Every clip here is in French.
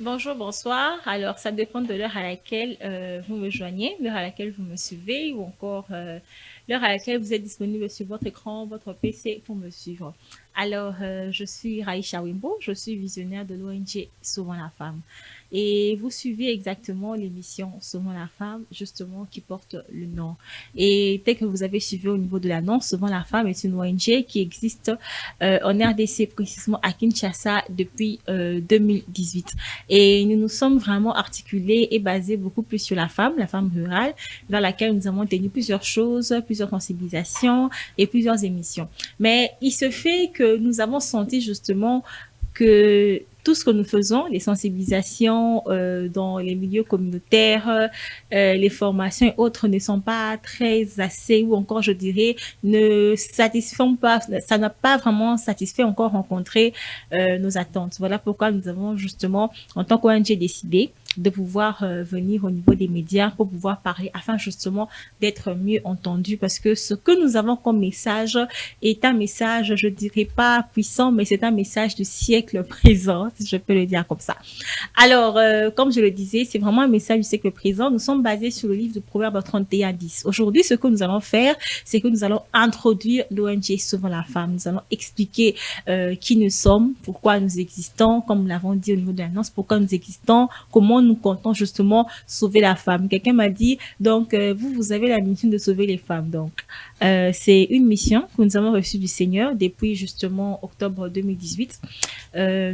Bonjour, bonsoir. Alors, ça dépend de l'heure à laquelle vous me joignez, l'heure à laquelle vous me suivez ou encore l'heure à laquelle vous êtes disponible sur votre écran, votre PC pour me suivre. Alors, je suis Raïcha Wimbo, je suis visionnaire de l'ONG Sauvons la femme. Et vous suivez exactement l'émission Sauvons la femme, justement, qui porte le nom. Et tel que vous avez suivi au niveau de l'annonce, Sauvons la femme est une ONG qui existe en RDC, précisément à Kinshasa, depuis 2018. Et nous nous sommes vraiment articulés et basés beaucoup plus sur la femme rurale, dans laquelle nous avons tenu plusieurs choses, plusieurs sensibilisations et plusieurs émissions. Mais il se fait que nous avons senti justement que tout ce que nous faisons, les sensibilisations dans les milieux communautaires, les formations et autres ne sont pas très assez, ou encore je dirais, ne satisfont pas, ça n'a pas vraiment satisfait encore rencontré nos attentes. Voilà pourquoi nous avons justement, en tant qu'ONG, décidé de pouvoir venir au niveau des médias pour pouvoir parler afin justement d'être mieux entendu parce que ce que nous avons comme message est un message, je dirais pas puissant, mais c'est un message du siècle présent, si je peux le dire comme ça. Alors, comme je le disais, c'est vraiment un message du siècle présent. Nous sommes basés sur le livre de Proverbe 31:10. Aujourd'hui, ce que nous allons faire, c'est que nous allons introduire l'ONG Sauvons la femme. Nous allons expliquer qui nous sommes, pourquoi nous existons, comme nous l'avons dit au niveau de l'annonce, pourquoi nous existons, comment nous comptons justement sauver la femme. Quelqu'un m'a dit, donc, vous avez la mission de sauver les femmes. Donc, c'est une mission que nous avons reçue du Seigneur depuis justement octobre 2018.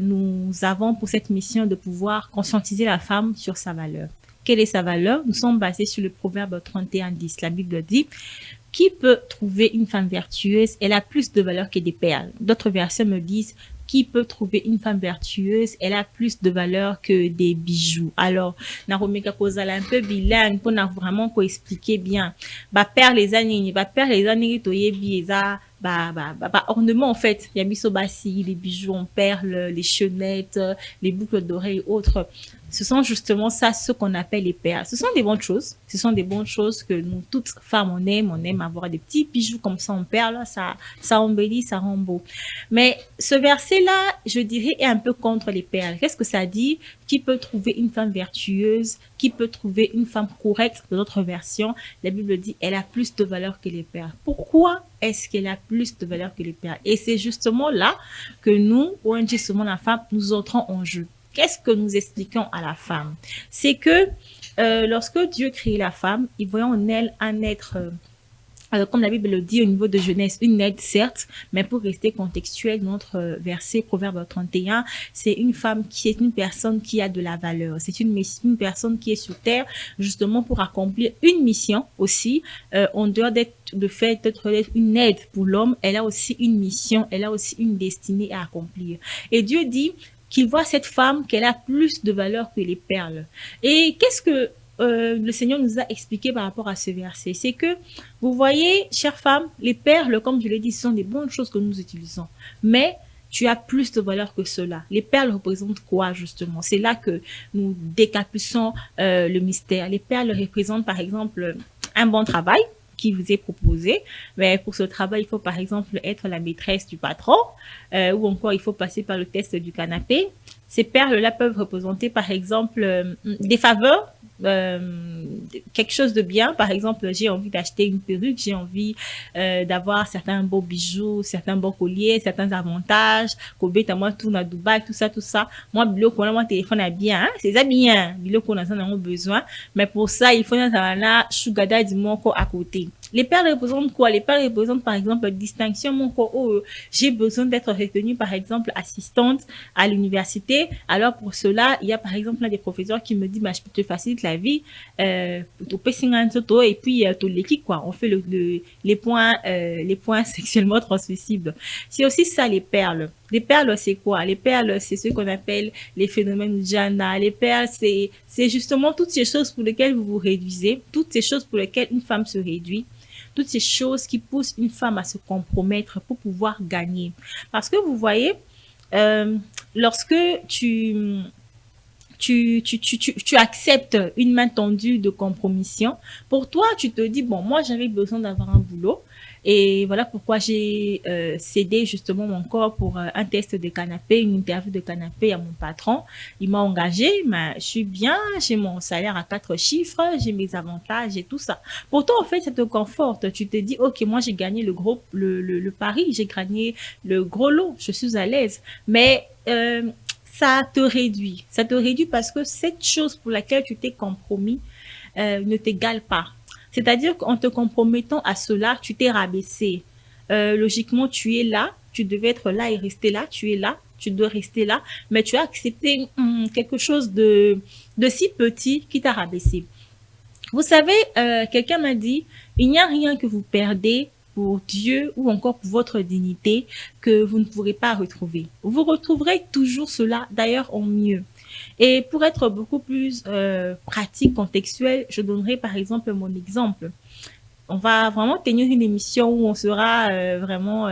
Nous avons pour cette mission de pouvoir conscientiser la femme sur sa valeur. Quelle est sa valeur? Nous sommes basés sur le proverbe 31:10. La Bible dit, qui peut trouver une femme vertueuse? Elle a plus de valeur que des perles. D'autres versets me disent, qui peut trouver une femme vertueuse? Elle a plus de valeur que des bijoux. Alors, Naromeka Kozala un peu bilingue pour vraiment expliquer bien. Bah, perdre les années, bah, perdre les années, toye bieza, ornement en fait. Il y a miso bassi, les bijoux en perles, les chaînettes, les boucles d'oreilles et autres. Ce sont justement ça, ce qu'on appelle les perles. Ce sont des bonnes choses. Ce sont des bonnes choses que nous, toutes femmes, on aime. On aime avoir des petits bijoux comme ça en perles. Ça embellit, ça rend beau. Mais ce verset-là, je dirais, est un peu contre les perles. Qu'est-ce que ça dit? Qui peut trouver une femme vertueuse? Qui peut trouver une femme correcte? Dans notre version, la Bible dit, elle a plus de valeur que les perles. Pourquoi est-ce qu'elle a plus de valeur que les perles? Et c'est justement là que nous, ONG Sauvons la femme, nous entrons en jeu. Qu'est-ce que nous expliquons à la femme? C'est que lorsque Dieu crée la femme, il voyait en elle un être comme la Bible le dit au niveau de Genèse, une aide certes, mais pour rester contextuel, notre verset, Proverbe 31, c'est une femme qui est une personne qui a de la valeur. C'est une personne qui est sur terre justement pour accomplir une mission aussi. En dehors d'être de fait d'être une aide pour l'homme, elle a aussi une mission, elle a aussi une destinée à accomplir. Et Dieu dit qu'il voit cette femme qu'elle a plus de valeur que les perles. Et qu'est-ce que le Seigneur nous a expliqué par rapport à ce verset? C'est que, vous voyez, chère femme, les perles, comme je l'ai dit, sont des bonnes choses que nous utilisons. Mais tu as plus de valeur que cela. Les perles représentent quoi, justement? C'est là que nous décapussons le mystère. Les perles représentent, par exemple, un bon travail qui vous est proposé. Mais pour ce travail, il faut par exemple être la maîtresse du patron ou encore il faut passer par le test du canapé. Ces perles-là peuvent représenter par exemple des faveurs, quelque chose de bien. Par exemple, j'ai envie d'acheter une perruque, j'ai envie d'avoir certains beaux bijoux, certains beaux colliers, certains avantages. Kobeta moi tout na Dubaï, tout ça, tout ça. Moi, biloko na mon téléphone est bien, hein? C'est ça bien. Biloko na ça n'a besoin. Mais pour ça, il faut na sugar daddy moko à côté. Les perles représentent quoi? Les perles représentent par exemple distinction mon corps. Oh, j'ai besoin d'être retenue par exemple assistante à l'université. Alors pour cela, il y a par exemple là des professeurs qui me disent bah, je peux te faciliter la vie et puis tout l'équipe quoi. On fait les points sexuellement transmissibles. C'est aussi ça les perles. Les perles, c'est quoi? Les perles, c'est ce qu'on appelle les phénomènes Jana. Les perles, c'est justement toutes ces choses pour lesquelles vous vous réduisez, toutes ces choses pour lesquelles une femme se réduit, toutes ces choses qui poussent une femme à se compromettre pour pouvoir gagner. Parce que vous voyez, lorsque tu acceptes une main tendue de compromission, pour toi, tu te dis, bon, moi, j'avais besoin d'avoir un boulot. Et voilà pourquoi j'ai cédé justement mon corps pour un test de canapé, une interview de canapé à mon patron. Il m'a engagé, mais je suis bien, j'ai mon salaire à 4 chiffres, j'ai mes avantages et tout ça. Pourtant, en fait, ça te conforte. Tu te dis, OK, moi, j'ai gagné le pari, j'ai gagné le gros lot, je suis à l'aise. Mais ça te réduit. Ça te réduit parce que cette chose pour laquelle tu t'es compromis ne t'égale pas. C'est-à-dire qu'en te compromettant à cela, tu t'es rabaissé. Logiquement, tu es là, tu devais être là et rester là, tu es là, tu dois rester là, mais tu as accepté quelque chose de si petit qui t'a rabaissé. Vous savez, quelqu'un m'a dit, il n'y a rien que vous perdez pour Dieu ou encore pour votre dignité que vous ne pourrez pas retrouver. Vous retrouverez toujours cela, d'ailleurs en mieux. Et pour être beaucoup plus pratique, contextuel, je donnerai par exemple mon exemple. On va vraiment tenir une émission où on sera vraiment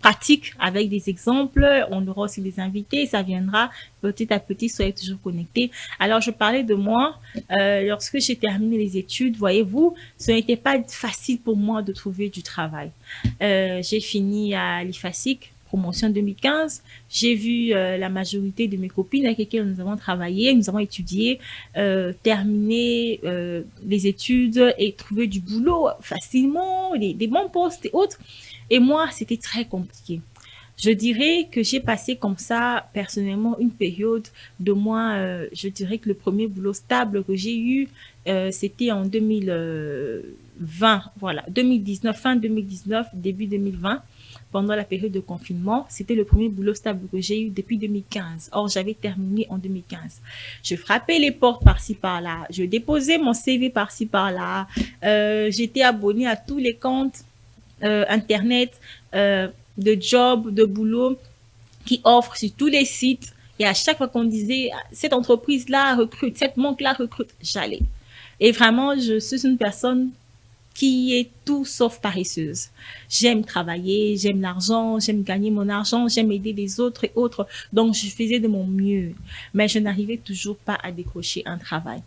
pratique avec des exemples. On aura aussi des invités. Ça viendra petit à petit. Soyez toujours connectés. Alors, je parlais de moi. Lorsque j'ai terminé les études, voyez-vous, ce n'était pas facile pour moi de trouver du travail. J'ai fini à l'IFASIC, promotion 2015. J'ai vu la majorité de mes copines avec lesquelles nous avons travaillé, nous avons étudié, terminé les études et trouver du boulot facilement, des bons postes et autres. Et moi, c'était très compliqué. Je dirais que j'ai passé comme ça, personnellement, une période de moins, je dirais que le premier boulot stable que j'ai eu, c'était en 2020, voilà, 2019, fin 2019, début 2020, pendant la période de confinement. C'était le premier boulot stable que j'ai eu depuis 2015. Or, j'avais terminé en 2015. Je frappais les portes par-ci par-là. Je déposais mon CV par-ci par-là. J'étais abonnée à tous les comptes Internet de job, de boulot qui offrent sur tous les sites. Et à chaque fois qu'on disait, cette entreprise-là recrute, cette banque-là recrute, j'allais. Et vraiment, je suis une personne qui est tout sauf paresseuse. J'aime travailler, j'aime l'argent, j'aime gagner mon argent, j'aime aider les autres et autres. Donc, je faisais de mon mieux. Mais je n'arrivais toujours pas à décrocher un travail.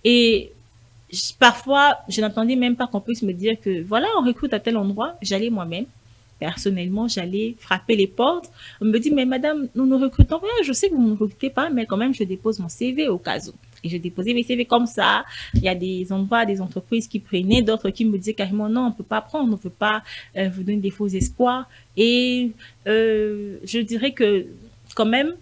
Et parfois, je n'attendais même pas qu'on puisse me dire que voilà, on recrute à tel endroit. J'allais moi-même. Personnellement, j'allais frapper les portes. On me dit, mais madame, nous ne recrutons pas. Je sais que vous ne recrutez pas, mais quand même, je dépose mon CV au cas où. Et je déposais mes CV comme ça. Il y a des endroits, des entreprises qui prenaient, d'autres qui me disaient carrément non, on ne peut pas prendre, on ne peut pas vous donner des faux espoirs. Et je dirais que quand même,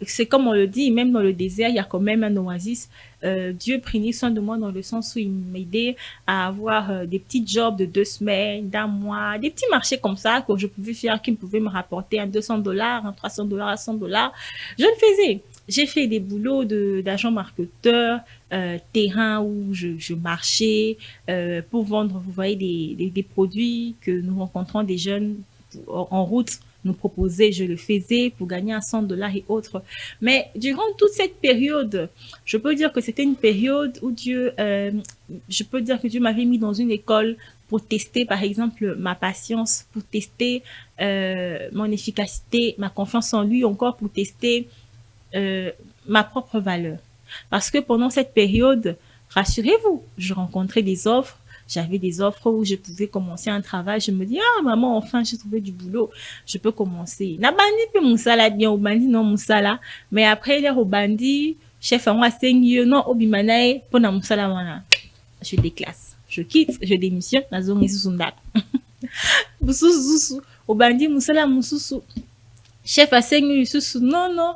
c'est comme on le dit, même dans le désert, il y a quand même un oasis. Dieu prenait soin de moi dans le sens où il m'aidait à avoir des petits jobs de 2 semaines, d'un mois, des petits marchés comme ça que je pouvais faire, qui me pouvaient me rapporter un $200, un $300, un $100. Je le faisais. J'ai fait des boulots d'agent marketeur, terrain où je marchais pour vendre, vous voyez, des produits que nous rencontrons des jeunes en route nous proposaient, je le faisais pour gagner un $100 et autres. Mais durant toute cette période, je peux dire que c'était une période où je peux dire que Dieu m'avait mis dans une école pour tester, par exemple, ma patience, pour tester mon efficacité, ma confiance en lui, encore pour tester ma propre valeur. Parce que pendant cette période, rassurez-vous, je rencontrais des offres, j'avais des offres où je pouvais commencer un travail. Je me dis, ah, maman, enfin, j'ai trouvé du boulot. Je peux commencer. Na bandi pe musala bien, au bandi non musala. Mais après, les au bandi, chef en moi, non, obimanae, pour na musala wana. Je déclasse. Je quitte, je démissionne, na zone isusunda. Bususu, au bandi musala mususu. Chef a seigneur sous non non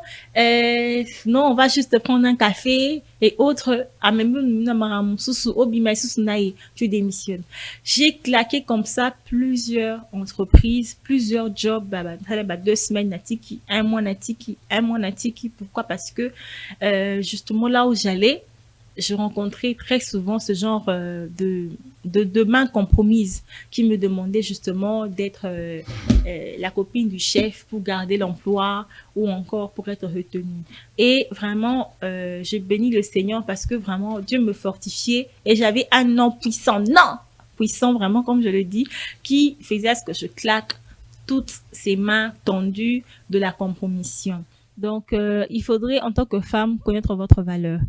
non, on va juste prendre un café et autres à même sous obima sous naï, tu démissionnes. J'ai claqué comme ça plusieurs entreprises, plusieurs jobs, 2 semaines natiki, un mois natiki, un mois natiki. Pourquoi? Parce que justement là où j'allais, je rencontrais très souvent ce genre de mains compromises qui me demandaient justement d'être la copine du chef pour garder l'emploi ou encore pour être retenue. Et vraiment, je bénis le Seigneur parce que vraiment, Dieu me fortifiait et j'avais un nom puissant, non, puissant vraiment, comme je le dis, qui faisait à ce que je claque toutes ces mains tendues de la compromission. Donc, il faudrait, en tant que femme, connaître votre valeur.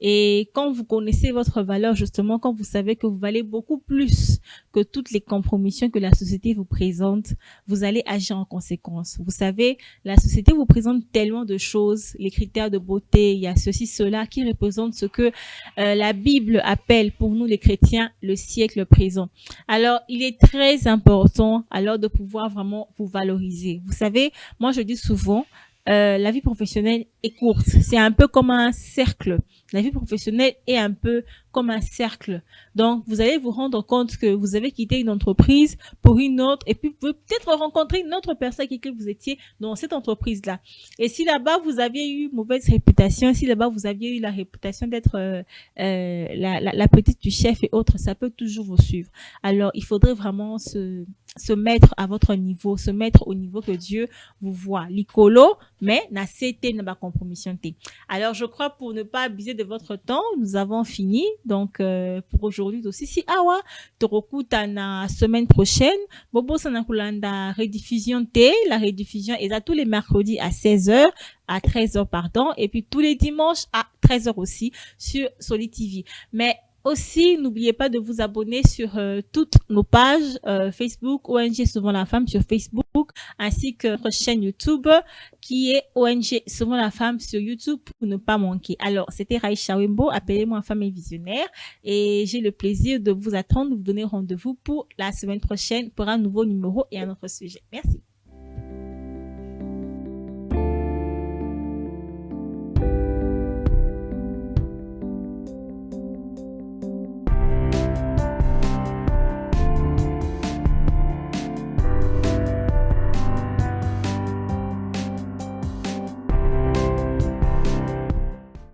Et quand vous connaissez votre valeur, justement, quand vous savez que vous valez beaucoup plus que toutes les compromissions que la société vous présente, vous allez agir en conséquence. Vous savez, la société vous présente tellement de choses, les critères de beauté, il y a ceci, cela qui représentent ce que la Bible appelle pour nous les chrétiens le siècle présent. Alors, il est très important alors de pouvoir vraiment vous valoriser. Vous savez, moi je dis souvent, la vie professionnelle est courte. C'est un peu comme un cercle. La vie professionnelle est un peu comme un cercle. Donc, vous allez vous rendre compte que vous avez quitté une entreprise pour une autre et puis vous pouvez peut-être rencontrer une autre personne avec laquelle vous étiez dans cette entreprise-là. Et si là-bas, vous aviez eu mauvaise réputation, si là-bas, vous aviez eu la réputation d'être la petite du chef et autres, ça peut toujours vous suivre. Alors, il faudrait vraiment se mettre à votre niveau, se mettre au niveau que Dieu vous voit. L'icolo, mais na CT n'a pas compromission. Alors, je crois pour ne pas abuser de votre temps, nous avons fini. Donc, pour aujourd'hui aussi, si awa, torokuta na semaine prochaine, bobo sanakulanda rediffusion T, la rediffusion est à tous les mercredis à 16h, à 13h, pardon, et puis tous les dimanches à 13h aussi sur Solid TV. Mais aussi, n'oubliez pas de vous abonner sur toutes nos pages Facebook, ONG Sauvons la Femme sur Facebook, ainsi que notre chaîne YouTube qui est ONG Sauvons la Femme sur YouTube pour ne pas manquer. Alors, c'était Raïcha Wembo, appelez-moi Femme et Visionnaire, et j'ai le plaisir de vous attendre, de vous donner rendez-vous pour la semaine prochaine pour un nouveau numéro et un autre sujet. Merci.